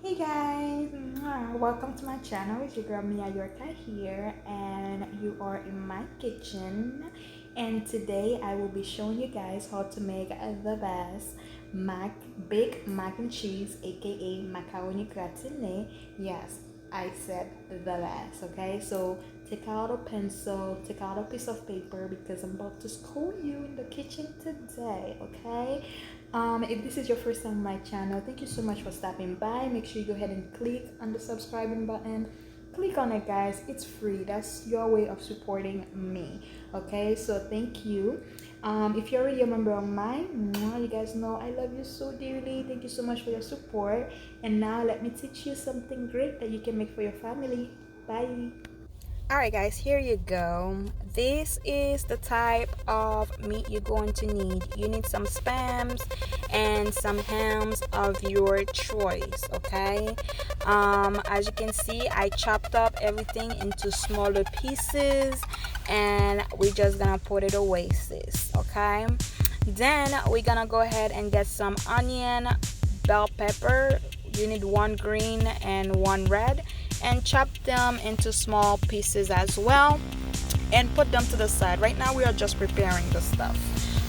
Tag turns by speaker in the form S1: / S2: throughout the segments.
S1: Hey guys, welcome to my channel. It's your girl Mia Yurka here, and you are in my kitchen. And today I will be showing you guys how to make the best baked mac and cheese, aka macaroni gratin. Yes, I said the best. Okay, so take out a pencil, take out a piece of paper because I'm about to school you in the kitchen today. Okay. If this is your first time on my channel, thank you so much for stopping by. Make sure you go ahead and click on the subscribing button. Click on it, guys. It's free. That's your way of supporting me. Okay, so thank you. If you're already a member of mine, you guys know I love you so dearly. Thank you so much for your support. And now let me teach you something great that you can make for your family. Bye. Alright guys, here you go. This is the type of meat you're going to need. You need some spams and some hams of your choice, okay? As you can see, I chopped up everything into smaller pieces and we're just gonna put it away, sis, okay? Then we're gonna go ahead and get some onion, bell pepper. You need one green and one red, and chop them into small pieces as well and put them to the side. Right now we are just preparing the stuff.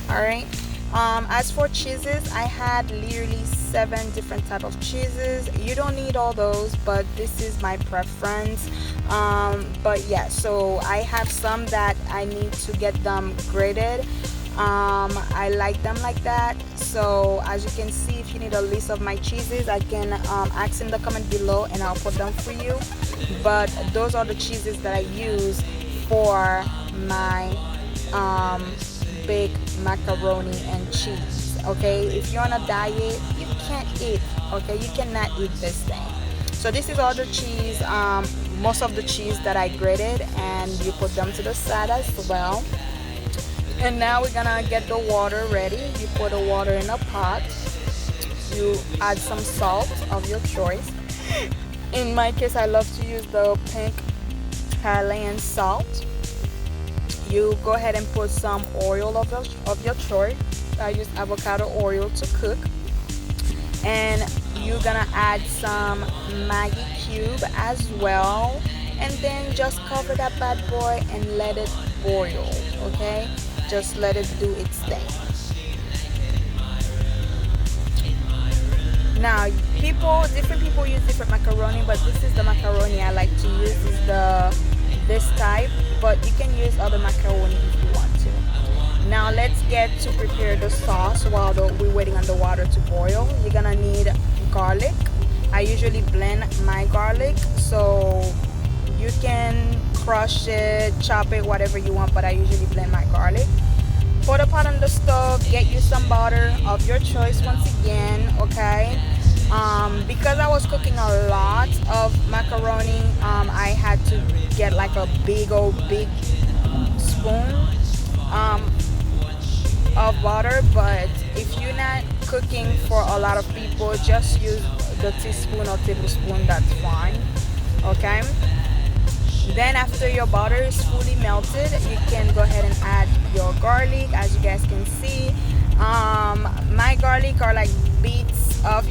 S1: All right. As for cheeses, I had literally 7 different type of cheeses. You don't need all those, but this is my preference. But yeah, so I have some that I need to get them grated. I like them like that. So as you can see, if you need a list of my cheeses, I can ask in the comment below and I'll put them for you. But those are the cheeses that I use for my baked macaroni and cheese. Okay, if you're on a diet, you can't eat. Okay, you cannot eat this thing. So this is all the cheese, most of the cheese that I grated, and you put them to the side as well. And now we're gonna get the water ready. You put the water in a pot. You add some salt of your choice. In my case, I love to use the pink Himalayan salt. You go ahead and put some oil of your choice. I use avocado oil to cook. And you're gonna add some Maggi cube as well. And then just cover that bad boy and let it boil, okay? Just let it do its thing. Now, different people use different macaroni, but this is the macaroni I like to use. Is this type, but you can use other macaroni if you want to. Now let's get to prepare the sauce while we're waiting on the water to boil. You're gonna need garlic. I usually blend my garlic, so you can crush it, chop it, whatever you want, but I usually blend my garlic. Put a pot on the stove, get you some butter of your choice once again, okay? Because I was cooking a lot of macaroni, I had to get like a big spoon of butter, but if you're not cooking for a lot of people, just use the teaspoon or tablespoon, that's fine, okay? Then after your butter is fully melted, you can go ahead and add your garlic. As you guys can see, my garlic are like bits of,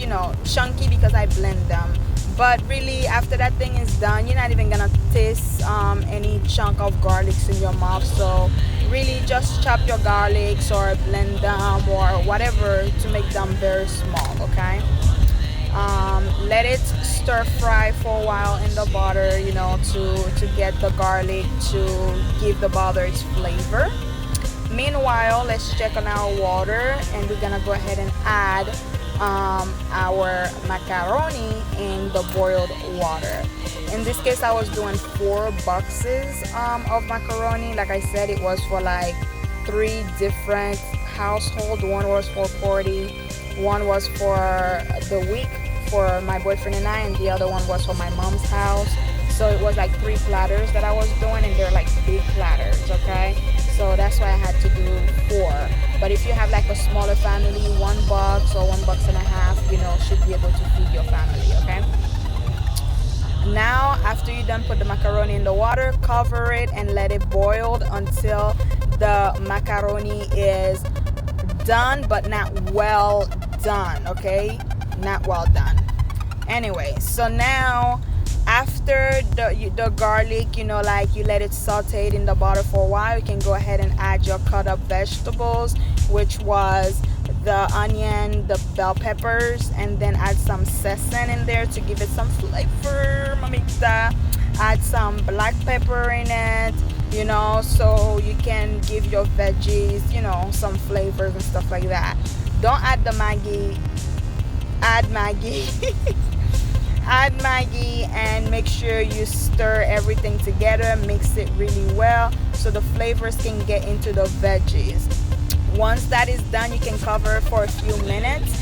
S1: chunky because I blend them. But really, after that thing is done, you're not even gonna taste any chunk of garlics in your mouth. So really just chop your garlics or blend them or whatever to make them very small, okay? Let it stir fry for a while in the butter, to get the garlic to give the butter its flavor. Meanwhile, let's check on our water, and we're gonna go ahead and add our macaroni in the boiled water. In this case, I was doing 4 boxes of macaroni. Like I said, it was for like 3 different households. One was for party, one was for the week for my boyfriend and I, and the other one was for my mom's house. So it was like 3 platters that I was doing, and they're like big platters, okay? So that's why I had to do 4. But if you have like a smaller family, $1 or $1.50, should be able to feed your family, okay? Now, after you're done, put the macaroni in the water, cover it, and let it boil until the macaroni is done, but not well done, okay? Not well done. Anyway, so now after the garlic, like you let it saute in the butter for a while, you can go ahead and add your cut up vegetables, which was the onion, the bell peppers, and then add some sesame in there to give it some flavor, mamita. Add some black pepper in it, so you can give your veggies, some flavors and stuff like that. Don't add the Maggi. Add Maggi. Add Maggi and make sure you stir everything together. Mix it really well so the flavors can get into the veggies. Once that is done, you can cover for a few minutes.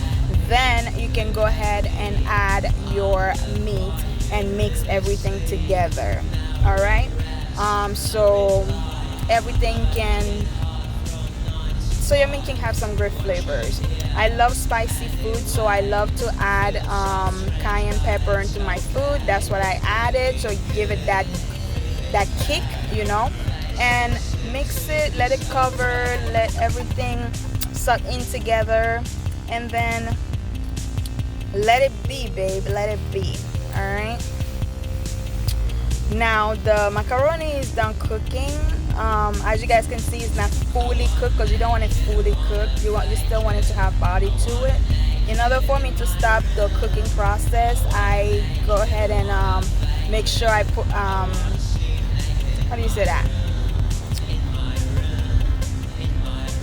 S1: Then you can go ahead and add your meat and mix everything together. All right. So your meat can have some great flavors. I love spicy food, so I love to add cayenne pepper into my food. That's what I added, so give it that kick, and mix it, let it cover, let everything suck in together, and then let it be, babe, let it be. All right. Now the macaroni is done cooking. As you guys can see, it's not fully cooked because you don't want it fully cooked. You still want it to have body to it. In order for me to stop the cooking process, I go ahead and make sure I put how do you say that?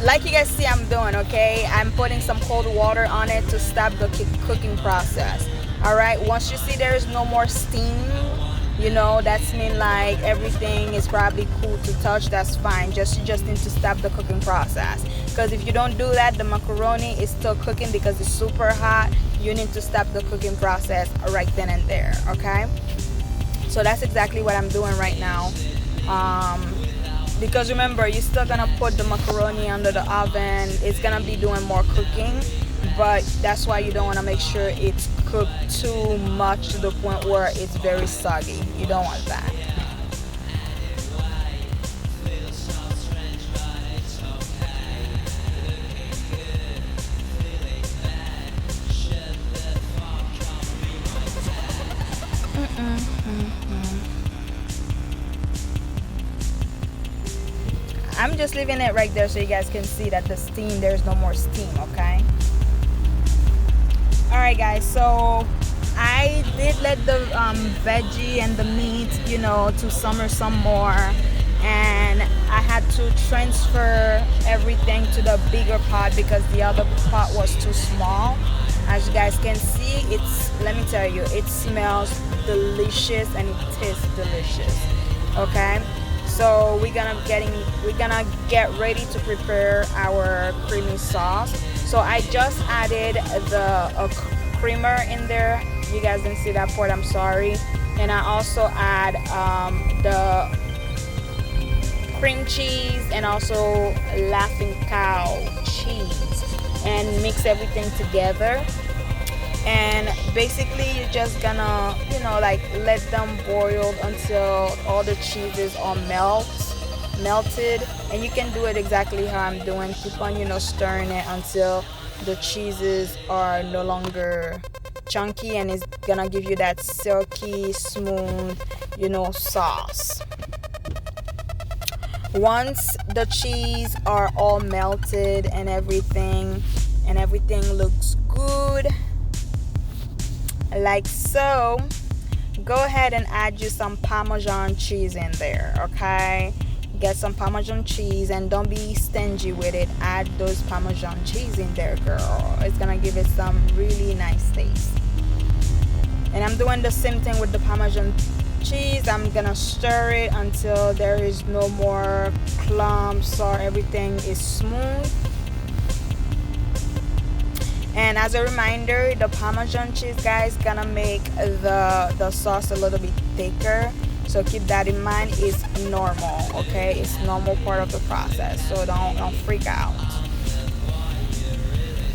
S1: Like you guys see I'm doing, okay? I'm putting some cold water on it to stop the cooking process. All right. Once you see there is no more steam, that's mean like everything is probably cool to touch. That's fine. You just need to stop the cooking process, because if you don't do that, the macaroni is still cooking because it's super hot. You need to stop the cooking process right then and there. Okay, so that's exactly what I'm doing right now, because remember, you're still gonna put the macaroni under the oven. It's gonna be doing more cooking, but that's why you don't want to make sure it's cooked too much to the point where it's very soggy. You don't want that. I'm just leaving it right there so you guys can see that the steam, there's no more steam, okay? Alright guys, so I did let the veggie and the meat, to simmer some more, and I had to transfer everything to the bigger pot because the other pot was too small. As you guys can see, let me tell you, it smells delicious and it tastes delicious. Okay, so we're gonna get ready to prepare our creamy sauce. So I just added the creamer in there. You guys didn't see that part, I'm sorry. And I also add the cream cheese and also Laughing Cow cheese, and mix everything together. And basically you're just gonna let them boil until all the cheeses are melted, and you can do it exactly how I'm doing. Keep on stirring it until the cheeses are no longer chunky, and it's gonna give you that silky smooth sauce. Once the cheese are all melted and everything looks good like so, go ahead and add you some Parmesan cheese in there. Okay, get some Parmesan cheese, and don't be stingy with it. Add those Parmesan cheese in there, girl. It's gonna give it some really nice taste. And I'm doing the same thing with the Parmesan cheese. I'm gonna stir it until there is no more clumps or everything is smooth. And as a reminder, the Parmesan cheese, guys, gonna make the sauce a little bit thicker. So keep that in mind. It's normal, okay? It's normal part of the process. So don't freak out.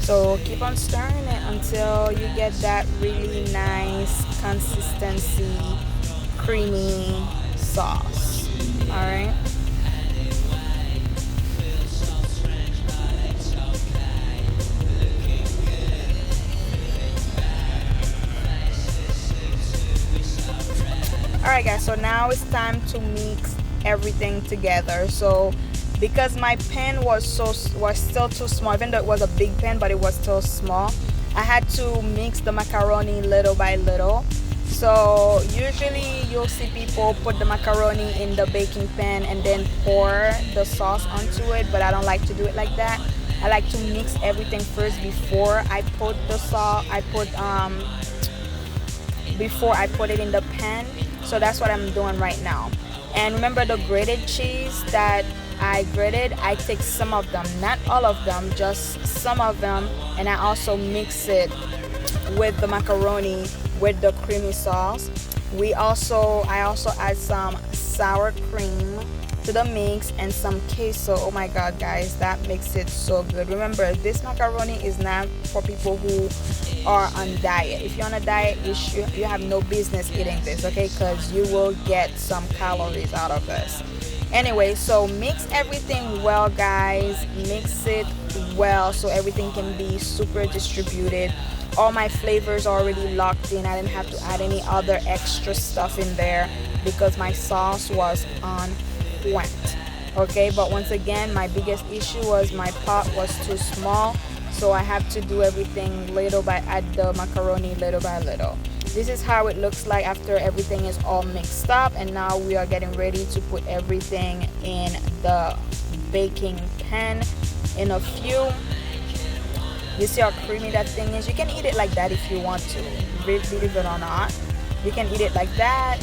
S1: So keep on stirring it until you get that really nice consistency, creamy sauce. All right. Alright guys, so now it's time to mix everything together. So because my pan was still too small, even though it was a big pan, but it was still small, I had to mix the macaroni little by little. So usually you'll see people put the macaroni in the baking pan and then pour the sauce onto it, but I don't like to do it like that. I like to mix everything first before I put the sauce. Before I put it in the pan. So that's what I'm doing right now. And remember the grated cheese that I grated, I take some of them, not all of them, just some of them, and I also mix it with the macaroni with the creamy sauce. I also add some sour cream to the mix and some queso. Oh my god guys, that makes it so good. Remember, this macaroni is not for people who are on diet. If you're on a diet, you have no business eating this, okay, because you will get some calories out of this. Anyway, so mix everything well guys, mix it well so everything can be super distributed. All my flavors are already locked in. I didn't have to add any other extra stuff in there because my sauce was on point. Okay, but once again, my biggest issue was my pot was too small, so I have to do everything add the macaroni little by little. This is how it looks like after everything is all mixed up, and now we are getting ready to put everything in the baking pan in a few. You see how creamy that thing is? You can eat it like that if you want to, believe it or not. You can eat it like that,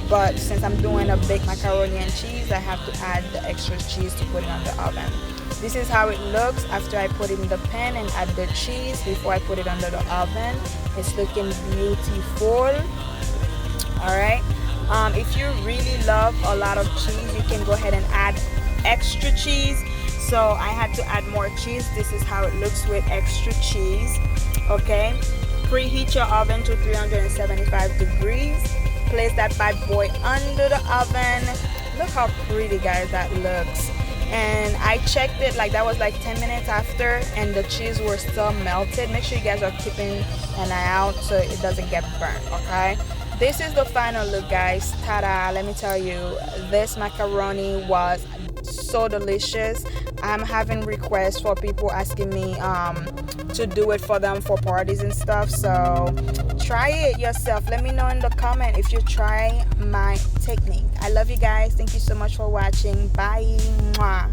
S1: but since I'm doing a baked macaroni and cheese, I have to add the extra cheese to put it on the oven. This is how it looks after I put it in the pan and add the cheese before I put it under the oven. It's looking beautiful. Alright, if you really love a lot of cheese, you can go ahead and add extra cheese. So I had to add more cheese. This is how it looks with extra cheese. Okay, preheat your oven to 375 degrees. Place that bad boy under the oven. Look how pretty guys that looks. And I checked it, like that was like 10 minutes after, and the cheese were still melted. Make sure you guys are keeping an eye out so it doesn't get burnt. Okay, this is the final look guys. Ta-da! Let me tell you, this macaroni was so delicious. I'm having requests for people asking me to do it for them for parties and stuff, so try it yourself. Let me know in the comment if you try my technique. I love you guys. Thank you so much for watching. Bye. Mwah.